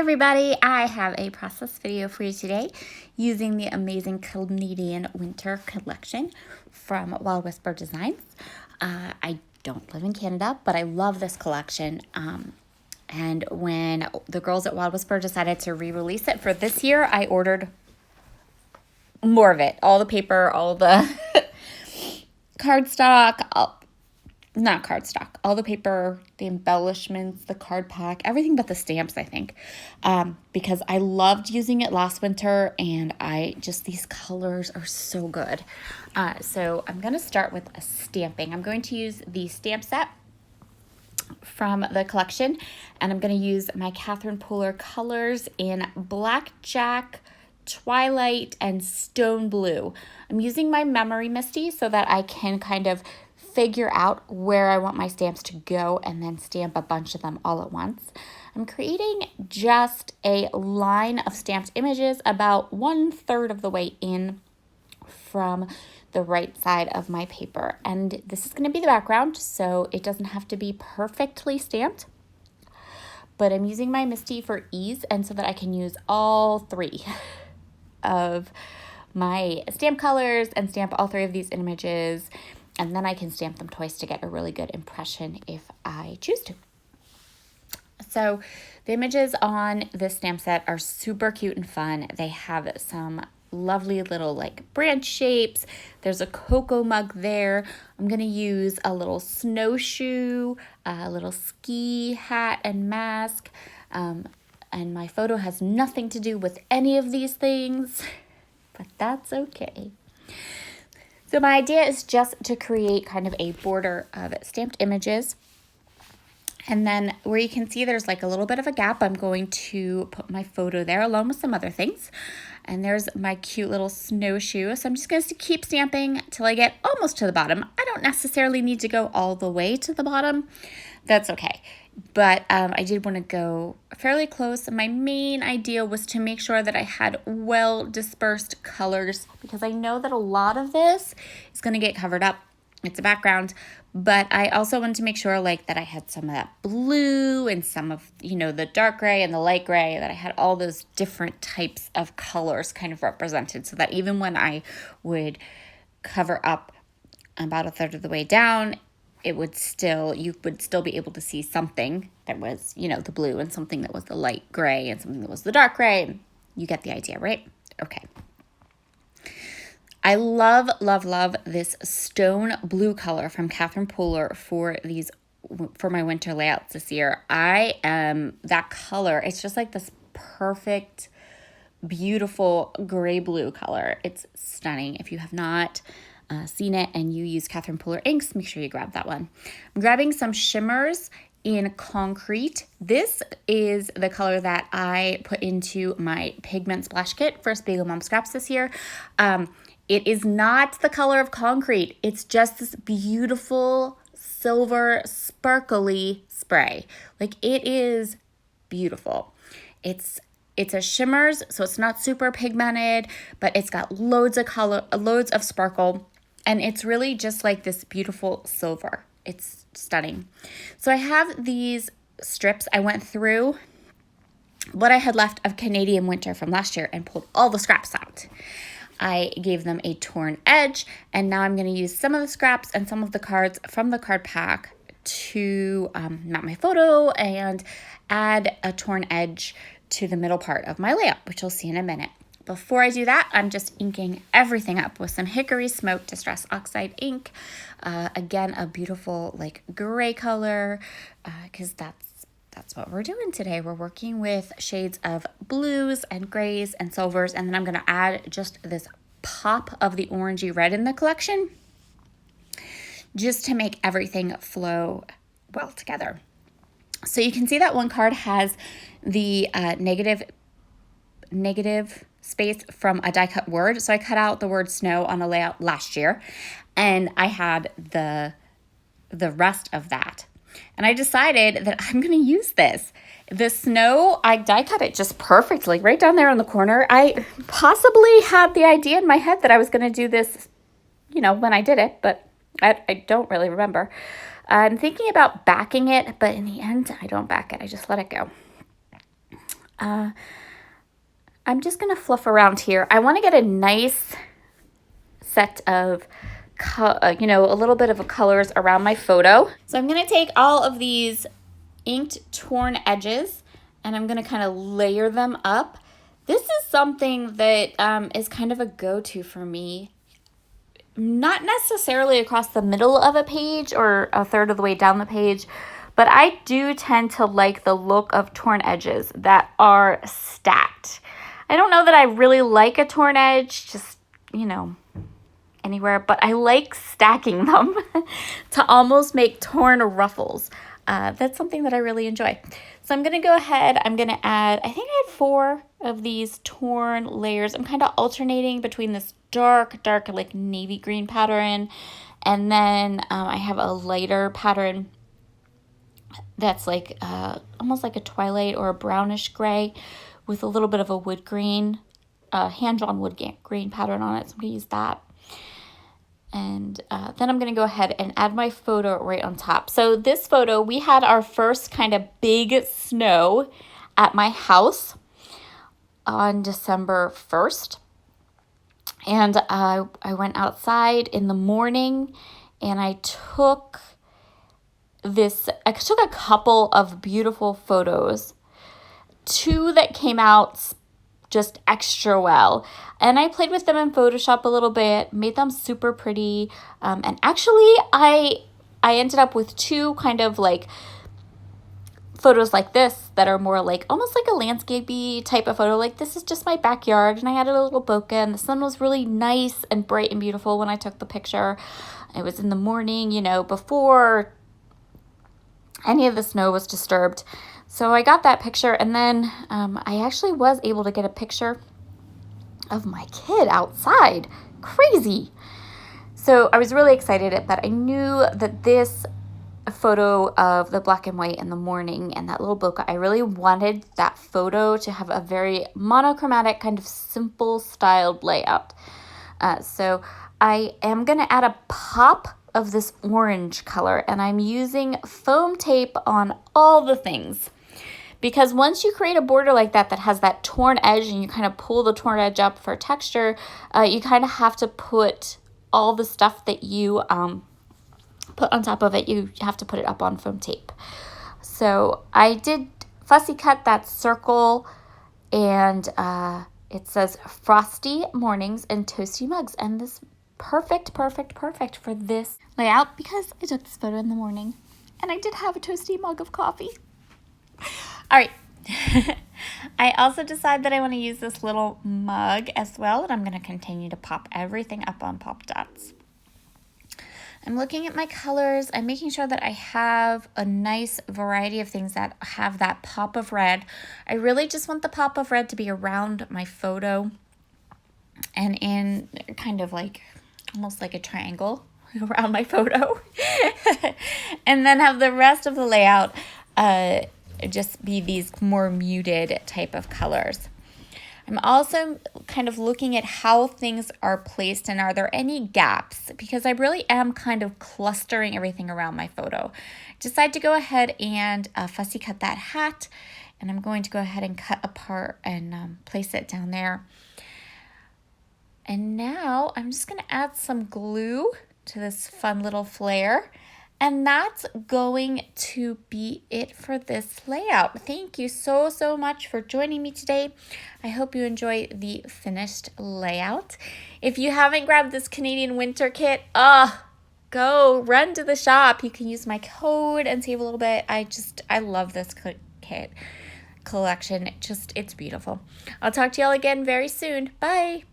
everybody, I have a process video for you today using the amazing Canadian winter collection from Wild Whisper Designs. I don't live in Canada, but I love this collection. And when the girls at Wild Whisper decided to re-release it for this year, I ordered more of it. All the paper, all the cardstock, not cardstock, all the paper, the embellishments, the card pack, everything but the stamps, I think, because I loved using it last winter, and these colors are so good. So I'm going to start with a stamping. I'm going to use the stamp set from the collection, and I'm going to use my Catherine Pooler colors in Blackjack, Twilight, and Stone Blue. I'm using my Memory Misty so that I can kind of figure out where I want my stamps to go and then stamp a bunch of them all at once. I'm creating just a line of stamped images about 1/3 of the way in from the right side of my paper. And this is going to be the background, so it doesn't have to be perfectly stamped. But I'm using my Misty for ease and so that I can use all three of my stamp colors and stamp all three of these images. And then I can stamp them twice to get a really good impression if I choose to. So the images on this stamp set are super cute and fun. They have some lovely little branch shapes. There's a cocoa mug there. I'm going to use a little snowshoe, a little ski hat and mask. And my photo has nothing to do with any of these things, but that's okay. So my idea is just to create kind of a border of stamped images. And then where you can see there's a little bit of a gap, I'm going to put my photo there along with some other things. And there's my cute little snowshoe. So I'm just going to keep stamping till I get almost to the bottom. I don't necessarily need to go all the way to the bottom. That's okay. But I did want to go fairly close. My main idea was to make sure that I had well dispersed colors, because I know that a lot of this is going to get covered up. It's a background, but I also wanted to make sure that I had some of that blue and some of, the dark gray and the light gray, that I had all those different types of colors kind of represented, so that even when I would cover up about 1/3 of the way down, you would still be able to see something that was, the blue, and something that was the light gray, and something that was the dark gray. You get the idea, right? Okay. I love, love, love this stone blue color from Catherine Pooler for my winter layouts this year. That color, it's just this perfect, beautiful gray blue color. It's stunning. If you have not seen it and you use Catherine Pooler inks, make sure you grab that one. I'm grabbing some shimmers in Concrete. This is the color that I put into my pigment splash kit for Spiegel Mom Scraps this year. It is not the color of Concrete. It's just this beautiful silver sparkly spray. It is beautiful. It's a shimmers, so it's not super pigmented, but it's got loads of color, loads of sparkle. And it's really just this beautiful silver. It's stunning. So I have these strips. I went through what I had left of Canadian winter from last year and pulled all the scraps out. I gave them a torn edge, and now I'm going to use some of the scraps and some of the cards from the card pack to mount my photo and add a torn edge to the middle part of my layout, which you'll see in a minute. Before I do that, I'm just inking everything up with some Hickory Smoke Distress Oxide ink. Again, a beautiful gray color, because that's what we're doing today. We're working with shades of blues and grays and silvers, and then I'm going to add just this pop of the orangey red in the collection, just to make everything flow well together. So you can see that one card has the negative space from a die cut word. So I cut out the word snow on a layout last year, and I had the rest of that. And I decided that I'm going to use this. The snow, I die cut it just perfectly right down there on the corner. I possibly had the idea in my head that I was going to do this, when I did it, but I don't really remember. I'm thinking about backing it, but in the end, I don't back it. I just let it go. I'm just going to fluff around here. I want to get a nice set of, you know, a little bit of colors around my photo. So I'm going to take all of these inked torn edges and I'm going to kind of layer them up. This is something that is kind of a go-to for me. Not necessarily across the middle of a page or a third of the way down the page, but I do tend to like the look of torn edges that are stacked. I don't know that I really like a torn edge, just, you know, anywhere, but I like stacking them to almost make torn ruffles. That's something that I really enjoy. So I'm going to go ahead, I'm going to add, I think I had 4 of these torn layers. I'm kind of alternating between this dark like navy green pattern, and then I have a lighter pattern that's like almost like a twilight or a brownish gray with a little bit of a wood green, hand-drawn wood green pattern on it. So I'm going to use that. And then I'm going to go ahead and add my photo right on top. So this photo, we had our first kind of big snow at my house on December 1st. And I went outside in the morning and I took a couple of beautiful photos. 2 that came out just extra well, and I played with them in Photoshop a little bit, made them super pretty, and actually I ended up with 2 kind of like photos like this that are more like almost like a landscapey type of photo. Like, this is just my backyard and I had a little bokeh and the sun was really nice and bright and beautiful when I took the picture. It was in the morning, you know, before any of the snow was disturbed. So I got that picture, and then I actually was able to get a picture of my kid outside. Crazy. So I was really excited that I knew that this photo of the black and white in the morning and that little bokeh, I really wanted that photo to have a very monochromatic, kind of simple styled layout. So I am going to add a pop of this orange color, and I'm using foam tape on all the things. Because once you create a border like that has that torn edge and you kind of pull the torn edge up for texture, you kind of have to put all the stuff that you put on top of it, you have to put it up on foam tape. So I did fussy cut that circle, and it says frosty mornings and toasty mugs, and this perfect for this layout because I took this photo in the morning and I did have a toasty mug of coffee. All right. I also decided that I want to use this little mug as well, and I'm going to continue to pop everything up on Pop Dots. I'm looking at my colors. I'm making sure that I have a nice variety of things that have that pop of red. I really just want the pop of red to be around my photo and in kind of like almost like a triangle around my photo. And then have the rest of the layout just be these more muted type of colors. I'm also kind of looking at how things are placed and are there any gaps, because I really am kind of clustering everything around my photo. Decide to go ahead and fussy cut that hat, and I'm going to go ahead and cut apart and place it down there. And now I'm just going to add some glue to this fun little flare. And that's going to be it for this layout. Thank you so much for joining me today. I hope you enjoy the finished layout. If you haven't grabbed this Canadian winter kit, go run to the shop. You can use my code and save a little bit. I love this kit collection. It's beautiful. I'll talk to y'all again very soon. Bye.